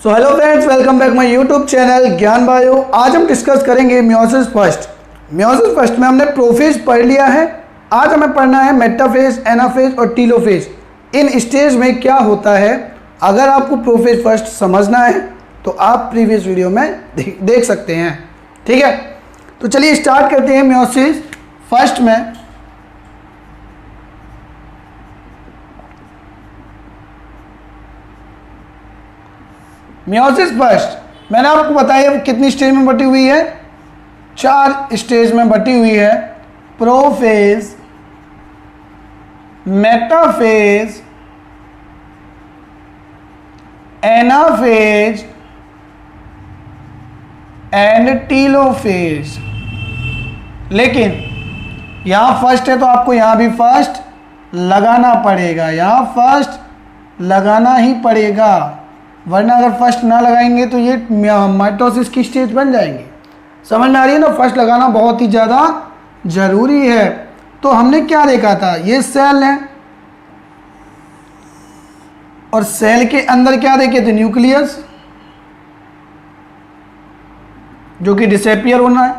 So hello friends, welcome back my YouTube channel ज्ञान bio. आज हम डिस्कस करेंगे मियोसिस फर्स्ट। मियोसिस फर्स्ट में हमने प्रोफेज पढ़ लिया है। आज हमें पढ़ना है मेटाफेज, एनाफेज और टीलोफेज। इन स्टेज में क्या होता है। अगर आपको प्रोफेज फर्स्ट समझना है तो आप प्रीवियस वीडियो में देख सकते हैं। ठीक है, तो चलिए स्टार्ट करते हैं मियोसिस फर्स्ट में। मियोसिस फर्स्ट मैंने आपको बताया कितनी स्टेज में बटी हुई है, 4 स्टेज में बटी हुई है। Prophase, metaphase, anaphase and telophase. लेकिन यहां फर्स्ट है तो आपको यहां भी फर्स्ट लगाना पड़ेगा, यहां फर्स्ट लगाना ही पड़ेगा, वरना अगर फर्स्ट ना लगाएंगे तो ये माइटोसिस की स्टेज बन जाएंगे। समझ में आ रही है ना, फर्स्ट लगाना बहुत ही ज़्यादा जरूरी है। तो हमने क्या देखा था, ये सेल है और सेल के अंदर क्या देखे थे, न्यूक्लियस, जो कि डिसअपियर होना है।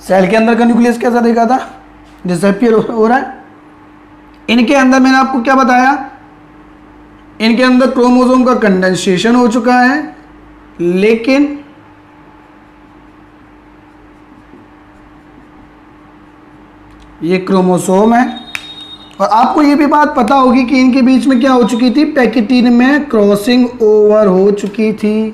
सेल के अंदर का न्यूक्लियस कैसा देखा था, डिसअपियर हो रहा है। इनके अंदर मैंने आपको क्या बताया, इनके अंदर क्रोमोसोम का कंडेंसेशन हो चुका है, लेकिन ये क्रोमोसोम है। और आपको ये भी बात पता होगी कि इनके बीच में क्या हो चुकी थी, पैकेटिन में क्रॉसिंग ओवर हो चुकी थी।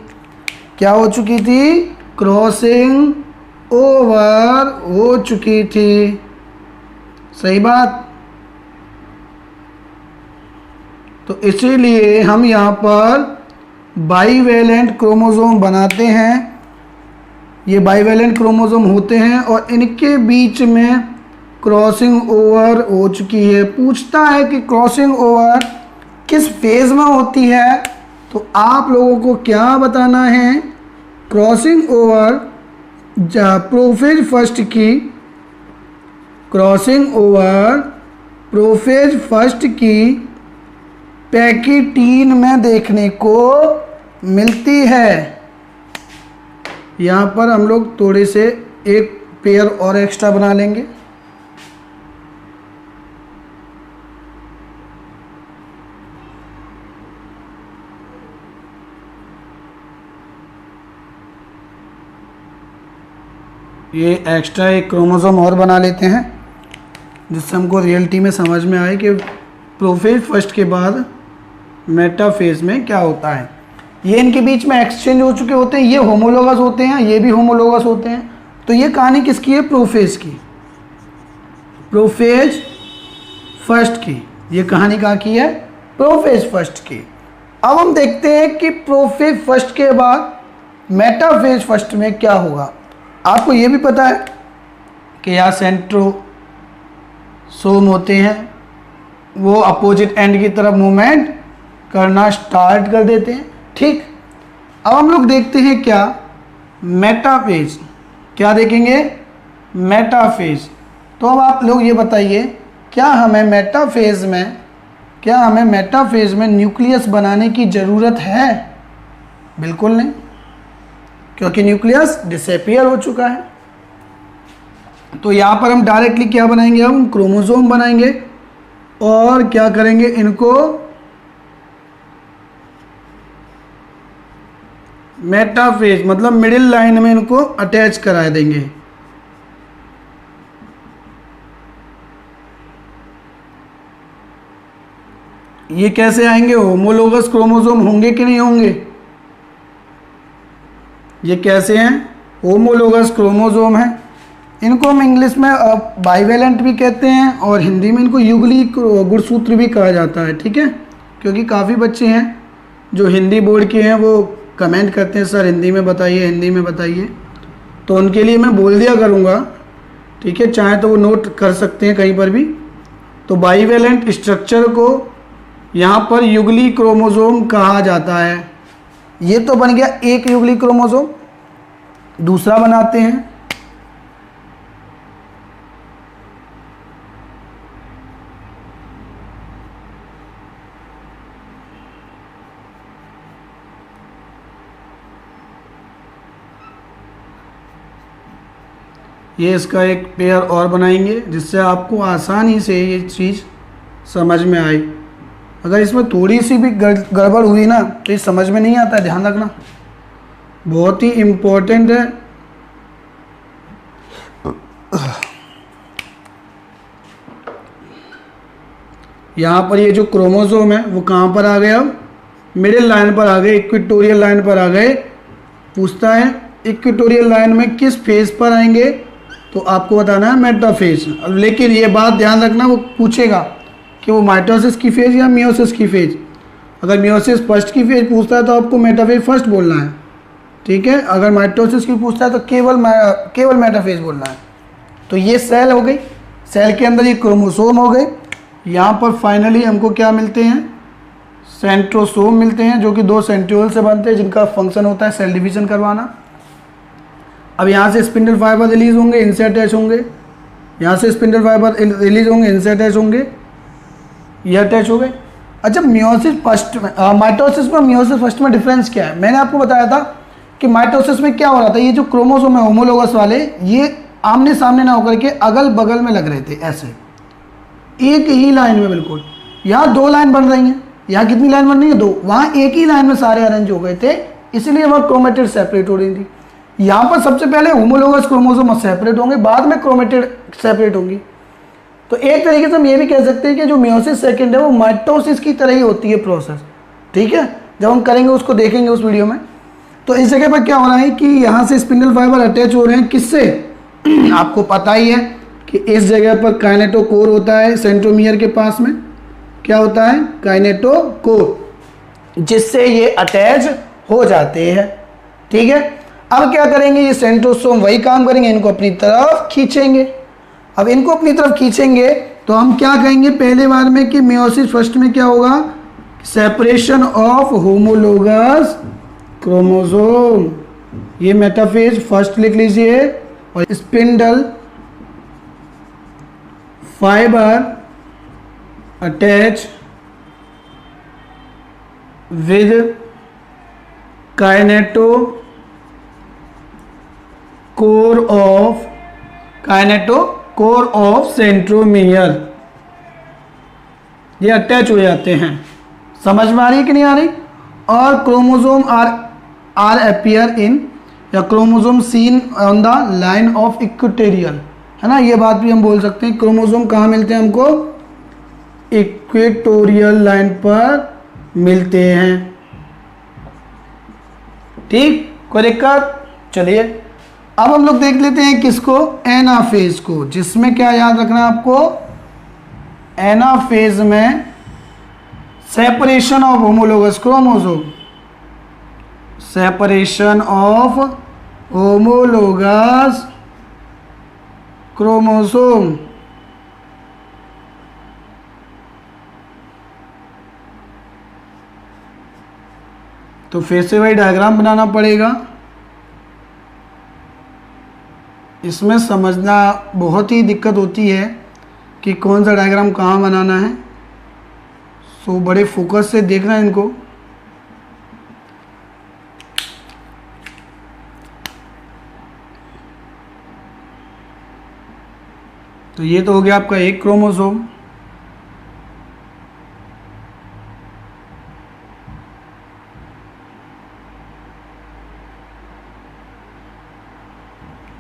क्या हो चुकी थी, क्रॉसिंग ओवर हो चुकी थी। सही बात। तो इसीलिए हम यहाँ पर बाईवेलेंट क्रोमोसोम बनाते हैं। ये बाईवेलेंट क्रोमोसोम होते हैं और इनके बीच में क्रॉसिंग ओवर हो चुकी है। पूछता है कि क्रॉसिंग ओवर किस फेज में होती है, तो आप लोगों को क्या बताना है, क्रॉसिंग ओवर प्रोफेज फर्स्ट की, क्रॉसिंग ओवर प्रोफेज फर्स्ट की पैकेटीन में देखने को मिलती है। यहाँ पर हम लोग थोड़े से एक पेयर और एक्स्ट्रा बना लेंगे। ये एक्स्ट्रा एक क्रोमोसोम और बना लेते हैं, जिससे हमको रियलिटी में समझ में आए कि प्रोफेज फर्स्ट के बाद मेटाफेज में क्या होता है। ये इनके बीच में एक्सचेंज हो चुके होते हैं, ये होमोलोगस होते हैं, ये भी होमोलोगस होते हैं। तो ये कहानी किसकी है, प्रोफेज की, प्रोफेज फर्स्ट की। ये कहानी कहाँ की है, प्रोफेज फर्स्ट की। अब हम देखते हैं कि प्रोफेज फर्स्ट के बाद मेटाफेज फर्स्ट में क्या होगा। आपको ये भी पता है कि यहाँ सेंट्रोसोम होते हैं, वो अपोजिट एंड की तरफ मूवमेंट करना स्टार्ट कर देते हैं। ठीक, अब हम लोग देखते हैं क्या, मेटाफेज। क्या देखेंगे, मेटाफेज। तो अब आप लोग ये बताइए, क्या हमें मेटाफेज में न्यूक्लियस बनाने की ज़रूरत है? बिल्कुल नहीं, क्योंकि न्यूक्लियस डिसअपियर हो चुका है। तो यहाँ पर हम डायरेक्टली क्या बनाएंगे, हम क्रोमोसोम बनाएंगे और क्या करेंगे, इनको मेटाफेज मतलब मिडिल लाइन में इनको अटैच करा देंगे। ये कैसे आएंगे, होमोलोगस क्रोमोसोम होंगे कि नहीं होंगे? ये कैसे हैं, होमोलोगस क्रोमोसोम हैं। इनको हम इंग्लिश में बाइवेलेंट भी कहते हैं और हिंदी में इनको युगली गुणसूत्र भी कहा जाता है। ठीक है, क्योंकि काफ़ी बच्चे हैं जो हिंदी बोर्ड के हैं, वो कमेंट करते हैं सर हिंदी में बताइए, हिंदी में बताइए। तो उनके लिए मैं बोल दिया करूँगा, ठीक है, चाहे तो वो नोट कर सकते हैं कहीं पर भी। तो बाइवेलेंट स्ट्रक्चर को यहाँ पर युगली क्रोमोसोम कहा जाता है। ये तो बन गया एक युगली क्रोमोसोम। दूसरा बनाते हैं, ये इसका एक पेयर और बनाएंगे जिससे आपको आसानी से ये चीज़ समझ में आए। अगर इसमें थोड़ी सी भी गड़बड़ हुई ना तो ये समझ में नहीं आता, ध्यान रखना, बहुत ही इम्पोर्टेंट है। यहाँ पर ये जो क्रोमोसोम है वो कहाँ पर आ गए, अब मिडिल लाइन पर आ गए, इक्वेटोरियल लाइन पर आ गए। पूछता है इक्वेटोरियल लाइन में किस फेज पर आएंगे, तो आपको बताना है मेटाफेज। लेकिन ये बात ध्यान रखना, वो पूछेगा कि वो माइटोसिस की फेज या मियोसिस की फेज। अगर मियोसिस फर्स्ट की फेज पूछता है तो आपको मेटाफेज फर्स्ट बोलना है, ठीक है। अगर माइटोसिस की पूछता है तो केवल मेटाफेज बोलना है। तो ये सेल हो गई, सेल के अंदर ये क्रोमोसोम हो गए। यहाँ पर फाइनली हमको क्या मिलते हैं, सेंट्रोसोम मिलते हैं, जो कि 2 सेंट्रियोल से बनते हैं, जिनका फंक्शन होता है सेल डिवीजन करवाना। अब यहाँ से स्पिंडल फाइबर रिलीज होंगे, इनसे अटैच होंगे। यहाँ से स्पिंडल फाइबर रिलीज होंगे, इनसे अटैच होंगे, ये अटैच हो गए। अच्छा, मियोसिस फर्स्ट में, माइटोसिस में मियोसिस फर्स्ट में डिफरेंस क्या है? मैंने आपको बताया था कि माइटोसिस में क्या हो रहा था, ये जो क्रोमोसोम है होमोलोगस वाले, ये आमने सामने ना होकर के अगल बगल में लग रहे थे, ऐसे एक ही लाइन में बिल्कुल। यहाँ 2 लाइन बन रही हैं, यहाँ कितनी लाइन बन रही है, 2। वहाँ एक ही लाइन में सारे अरेंज हो गए थे, इसलिए वहाँ क्रोमेटिड सेपरेट हो रही थी। यहाँ पर सबसे पहले होमोलोगस क्रोमोसोम सेपरेट होंगे, बाद में क्रोमेटिड सेपरेट होंगी। तो एक तरीके से हम ये भी कह सकते हैं कि जो मियोसिस सेकंड है वो माइटोसिस की तरह ही होती है प्रोसेस, ठीक है। जब हम करेंगे उसको देखेंगे उस वीडियो में। तो इस जगह पर क्या हो रहा है कि यहाँ से स्पिंडल फाइबर अटैच हो रहे हैं, किससे आपको पता ही है कि इस जगह पर काइनेटोकोर होता है, सेंट्रोमियर के पास में क्या होता है, काइनेटोकोर, जिससे ये अटैच हो जाते हैं, ठीक है। अब क्या करेंगे, ये सेंट्रोसोम वही काम करेंगे, इनको अपनी तरफ खींचेंगे। अब इनको अपनी तरफ खींचेंगे तो हम क्या कहेंगे पहले बार में कि मियोसिस फर्स्ट में क्या होगा, सेपरेशन ऑफ होमोलोगस क्रोमोसोम, ये मेटाफेज फर्स्ट लिख लीजिए। और spindle fibre attach with kinetochore of centromere, ये अटैच हो जाते हैं। समझ में आ रही है कि नहीं आ रही? और क्रोमोसोम आर अपीयर इन या chromosome seen on the line of equatorial, है ना, ये बात भी हम बोल सकते हैं। क्रोमोसोम कहाँ मिलते हैं हमको, इक्वेटोरियल लाइन पर मिलते हैं, ठीक। कोई दिक्कत? चलिए अब हम लोग देख लेते हैं किसको, एनाफेज को, जिसमें क्या याद रखना है आपको, एनाफेज में separation of homologous chromosome, separation of homologous chromosome. तो फिर से वही डायग्राम बनाना पड़ेगा। इसमें समझना बहुत ही दिक्कत होती है कि कौन सा डायग्राम कहाँ बनाना है, सो बड़े फोकस से देखना है इनको। तो ये तो हो गया आपका एक क्रोमोसोम।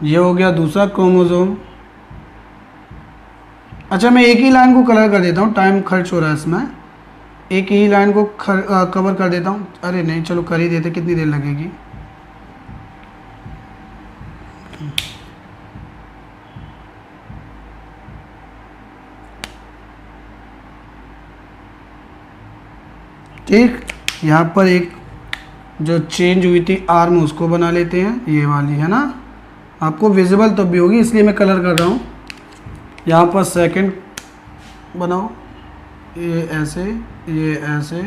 ये हो गया दूसरा क्रोमोसोम। अच्छा, मैं एक ही लाइन को कलर कर देता हूँ, टाइम खर्च हो रहा है इसमें। एक ही लाइन को कवर कर देता हूँ। अरे नहीं, चलो कर ही देते, कितनी देर लगेगी। ठीक, यहाँ पर एक जो चेंज हुई थी आर्म उसको बना लेते हैं, ये वाली है ना, आपको विजिबल तब भी होगी इसलिए मैं कलर कर रहा हूँ। यहाँ पर सेकंड बनाओ, ये ऐसे, ये ऐसे,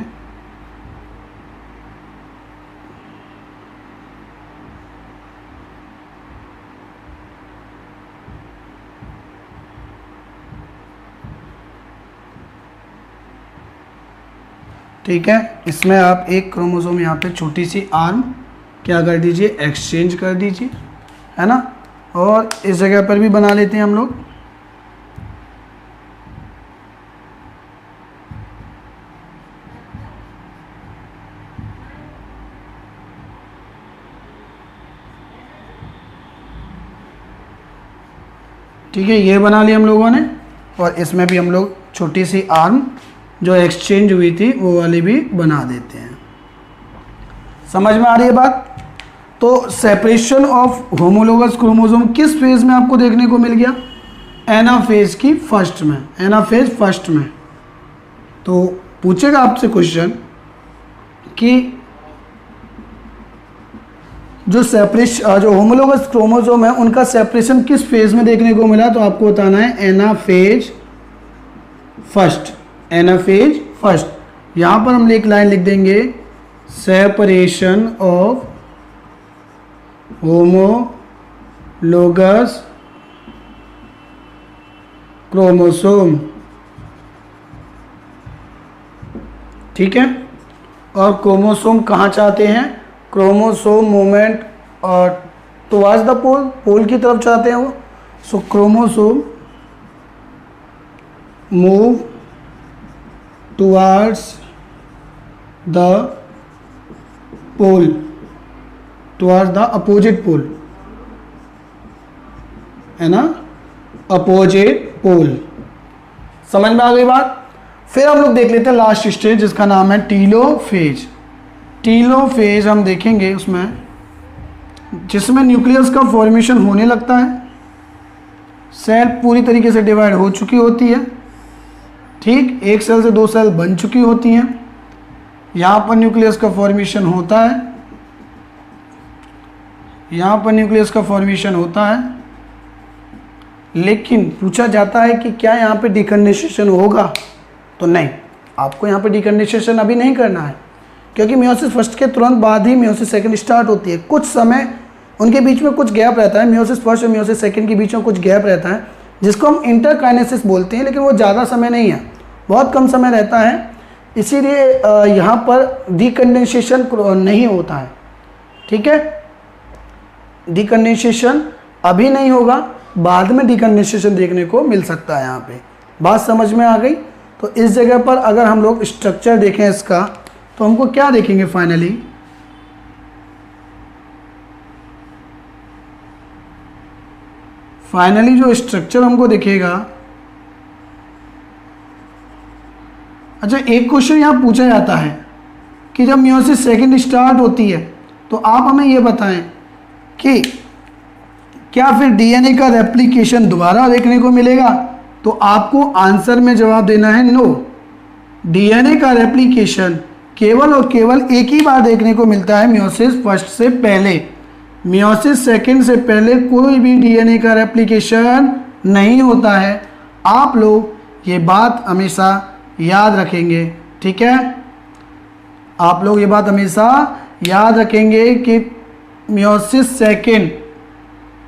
ठीक है। इसमें आप एक क्रोमोसोम यहाँ पे छोटी सी आर्म क्या कर दीजिए, एक्सचेंज कर दीजिए, है ना। और इस जगह पर भी बना लेते हैं हम लोग। ठीक है, ये बना लिया हम लोगों ने। और इसमें भी हम लोग छोटी सी आर्म जो एक्सचेंज हुई थी वो वाली भी बना देते हैं। समझ में आ रही है बात? तो सेपरेशन ऑफ होमोलोगस क्रोमोसोम किस फेज में आपको देखने को मिल गया? एनाफेज की फर्स्ट में, एनाफेज फर्स्ट में। तो पूछेगा आपसे क्वेश्चन कि जो होमोलोगस क्रोमोसोम है उनका सेपरेशन किस फेज में देखने को मिला, तो आपको बताना है एनाफेज फर्स्ट, एनाफेज फर्स्ट। यहां पर हम एक लाइन लिख देंगे, सेपरेशन ऑफ होमोलोगस क्रोमोसोम। ठीक है, और क्रोमोसोम कहाँ चाहते हैं? क्रोमोसोम मूवमेंट और टुवर्ड्स द पोल, पोल की तरफ चाहते हैं वो। So chromosome move towards the pole, towards the opposite pole, है ना, अपोजिट पोल। समझ में आ गई बात? फिर हम लोग देख लेते हैं लास्ट स्टेज जिसका नाम है टीलोफेज। टीलोफेज हम देखेंगे उसमें, जिसमें न्यूक्लियस का फॉर्मेशन होने लगता है, सेल पूरी तरीके से डिवाइड हो चुकी होती है। ठीक, एक सेल से 2 सेल बन चुकी होती हैं। यहाँ पर न्यूक्लियस का फॉर्मेशन होता है, यहाँ पर न्यूक्लियस का फॉर्मेशन होता है, लेकिन पूछा जाता है कि क्या यहाँ पे डिकंडेंसेशन होगा? तो नहीं, आपको यहाँ पे डिकंडेंसेशन अभी नहीं करना है, क्योंकि मियोसिस फर्स्ट के तुरंत बाद ही मियोसिस सेकंड स्टार्ट होती है। कुछ समय उनके बीच में कुछ गैप रहता है, मियोसिस फर्स्ट और मियोसिस सेकंड के बीच में कुछ गैप रहता है, जिसको हम इंटरकाइनेसिस बोलते हैं, लेकिन वो ज़्यादा समय नहीं है, बहुत कम समय रहता है। इसीलिए यहाँ पर डिकंडेंसेशन नहीं होता है। ठीक है, डिकंडेंसेशन अभी नहीं होगा, बाद में डिकंडेंसेशन देखने को मिल सकता है। यहाँ पे बात समझ में आ गई? तो इस जगह पर अगर हम लोग स्ट्रक्चर देखें इसका, तो हमको क्या देखेंगे फाइनली? फाइनली जो स्ट्रक्चर हमको दिखेगा, अच्छा एक क्वेश्चन यहाँ पूछा जाता है कि जब मियोसिस सेकंड स्टार्ट होती है तो आप हमें ये बताएं कि क्या फिर डीएनए का रेप्लिकेशन दोबारा देखने को मिलेगा? तो आपको आंसर में जवाब देना है नो। डीएनए का रेप्लिकेशन केवल और केवल एक ही बार देखने को मिलता है मियोसिस फर्स्ट से पहले। मियोसिस सेकंड से पहले कोई भी डीएनए का रेप्लिकेशन नहीं होता है। आप लोग ये बात हमेशा याद रखेंगे, ठीक है? आप लोग ये बात हमेशा याद रखेंगे कि मियोसिस सेकंड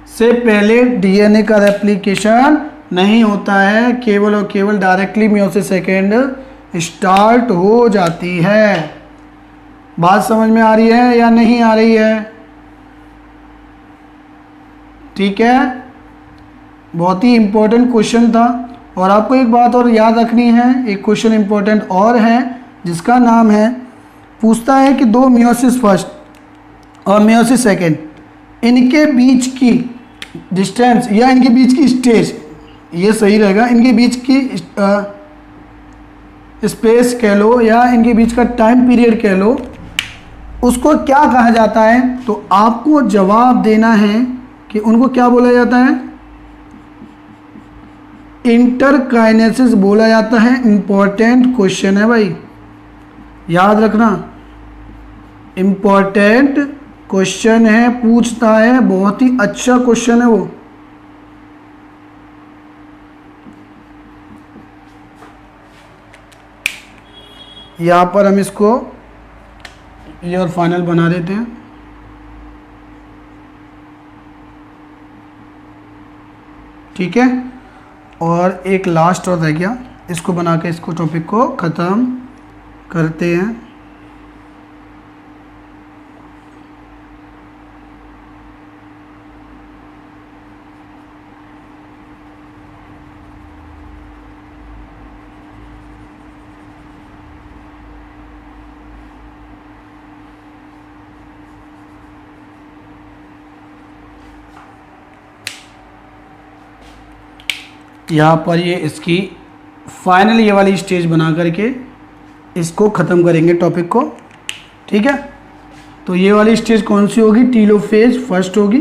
से पहले डीएनए का रेप्लिकेशन नहीं होता है, केवल और केवल डायरेक्टली मियोसिस सेकंड स्टार्ट हो जाती है। बात समझ में आ रही है या नहीं आ रही है? ठीक है, बहुत ही इंपॉर्टेंट क्वेश्चन था। और आपको एक बात और याद रखनी है, एक क्वेश्चन इंपॉर्टेंट और है जिसका नाम है, पूछता है कि दो मियोसिस फर्स्ट और मियोसिस सेकंड, इनके बीच की डिस्टेंस या इनके बीच की स्टेज, ये सही रहेगा, इनके बीच की स्पेस कह लो या इनके बीच का टाइम पीरियड कह लो, उसको क्या कहा जाता है? तो आपको जवाब देना है कि उनको क्या बोला जाता है? इंटरकाइनेसिस बोला जाता है। इंपॉर्टेंट क्वेश्चन है भाई, याद रखना, इंपॉर्टेंट क्वेश्चन है, पूछता है, बहुत ही अच्छा क्वेश्चन है वो। यहाँ पर हम इसको ये और फाइनल बना देते हैं। ठीक है, और एक लास्ट और रह गया, इसको बना के इसको टॉपिक को ख़त्म करते हैं। यहाँ पर ये इसकी फाइनल ये वाली स्टेज बना करके इसको ख़त्म करेंगे टॉपिक को, ठीक है। तो ये वाली स्टेज कौन सी होगी? टीलोफेज फर्स्ट होगी,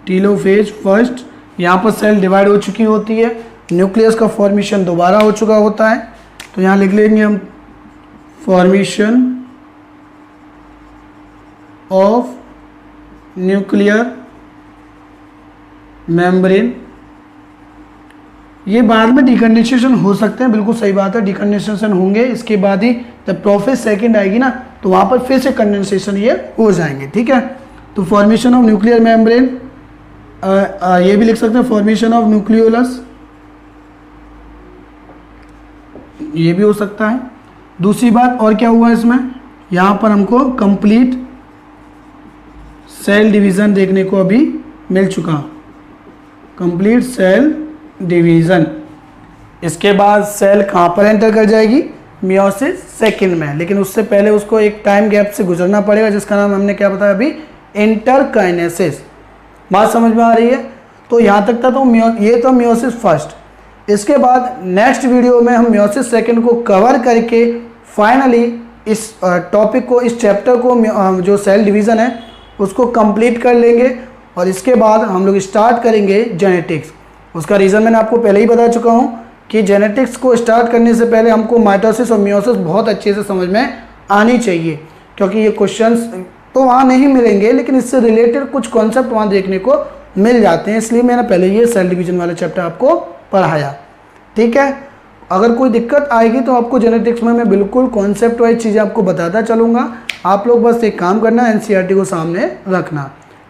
टीलोफेज फर्स्ट। यहाँ पर सेल डिवाइड हो चुकी होती है, न्यूक्लियस का फॉर्मेशन दोबारा हो चुका होता है। तो यहाँ लिख लेंगे हम फॉर्मेशन ऑफ न्यूक्लियर मेम्ब्रेन। ये बाद में डिकंडेंसेशन हो सकते हैं, बिल्कुल सही बात है, डिकंडेंसेशन होंगे। इसके बाद ही जब प्रोफेज सेकंड आएगी ना तो वहाँ पर फिर से कंडेंसेशन ये हो जाएंगे, ठीक है। तो फॉर्मेशन ऑफ न्यूक्लियर मेम्ब्रेन, ये भी लिख सकते हैं फॉर्मेशन ऑफ न्यूक्लियोलस, ये भी हो सकता है। दूसरी बात और क्या हुआ इसमें, यहाँ पर हमको कंप्लीट सेल डिवीज़न देखने को अभी मिल चुका, कंप्लीट सेल डिवीज़न। इसके बाद सेल कहाँ पर एंटर कर जाएगी? मियोसिस सेकंड में। लेकिन उससे पहले उसको एक टाइम गैप से गुजरना पड़ेगा जिसका नाम हमने क्या बताया अभी? इंटरकाइनेसिस। बात समझ में आ रही है? तो यहाँ तक था। तो ये तो मियोसिस फर्स्ट। इसके बाद नेक्स्ट वीडियो में हम मियोसिस सेकंड को कवर करके फाइनली इस टॉपिक को, इस चैप्टर को, जो सेल डिवीज़न है उसको कंप्लीट कर लेंगे। और इसके बाद हम लोग स्टार्ट करेंगे जेनेटिक्स। उसका रीज़न मैंने आपको पहले ही बता चुका हूँ कि जेनेटिक्स को स्टार्ट करने से पहले हमको माइटोसिस और मियोसिस बहुत अच्छे से समझ में आनी चाहिए, क्योंकि ये क्वेश्चंस तो वहाँ नहीं मिलेंगे लेकिन इससे रिलेटेड कुछ कॉन्सेप्ट वहाँ देखने को मिल जाते हैं। इसलिए मैंने पहले ये सेल डिवीज़न वाला चैप्टर आपको पढ़ाया, ठीक है। अगर कोई दिक्कत आएगी तो आपको जेनेटिक्स में मैं बिल्कुल कॉन्सेप्ट वाइज चीज़ें आपको बताता चलूँगा। आप लोग बस एक काम करना, एनसीईआरटी को सामने रखना।